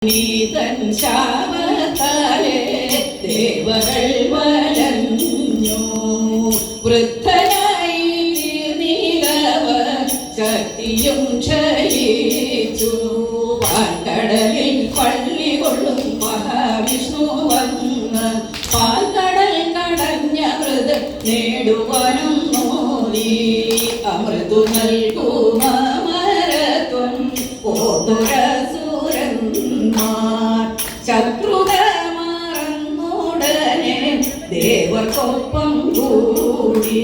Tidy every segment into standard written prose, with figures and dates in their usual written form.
നീതൻ ശാപത്താലേ ദേവകൾ വലഞ്ഞു വൃദ്ധനായി തീർന്നിലവർ ശക്തിയും ക്ഷയിച്ചു പാൽക്കടലിൽ പള്ളി കൊള്ളും മഹാവിഷ്ണു വന്ന് പാൽക്കടൽ കടഞ്ഞ മൃത് നേടുവാനും നോടി അമൃതു നൽകുമരത്വം ശത്രുത മറന്നുടനെ ദേവർക്കൊപ്പം കൂടി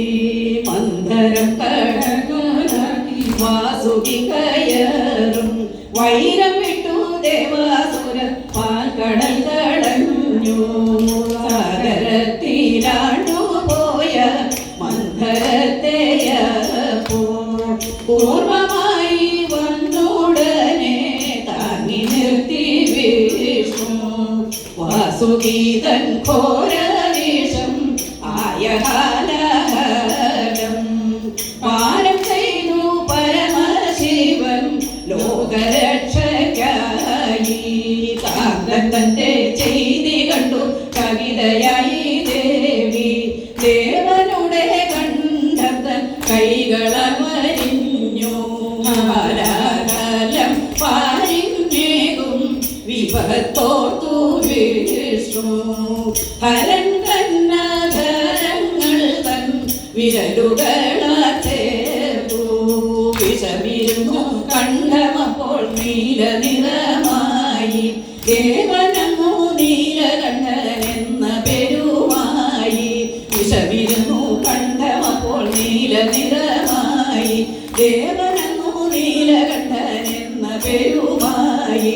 മന്ദരം കടകുനാക്കി വാസുകി കയറും വൈരം വിട്ടു ദേവാസുര പാൽക്കടൽ കടഞ്ഞു സാഗരത്തിലാണ്ടുപോയ മന്ദരത്തെയപ്പോ പൂർവമായി വന്നുടനെ താങ്ങി നിർത്തി വിഷ്ണു വാസുഗീതൻ ഘോരവേഷം ആയ കാലഹരം പാരം ചെയ്തു പരമശിവൻ ലോകരക്ഷയ്ക്കായി കാന്തന്റെ ചെയ്തി കണ്ടു കവിതയായി ദേവി ദേവനുടെ കണ്ടത്തൻ കൈകളമരിഞ്ഞു കാലം പാരിഞ്ഞേകും വിപത്തോർത്തു വിഷ്ണു ഹരൻ കന്നധരങ്ങൾ തൻ വിരലുകളേർത്തു വിഷമിരുന്നു കണ്ടമപ്പോൾ നീലനിറമായി ദേവനങ്ങു നീലകണ്ഠൻ എന്ന പെരുമായി വിഷമിരുന്നു കണ്ടമപ്പോൾ നീലനിറമായി ദേവനങ്ങു നീലകണ്ഠൻ എന്ന പെരുമായി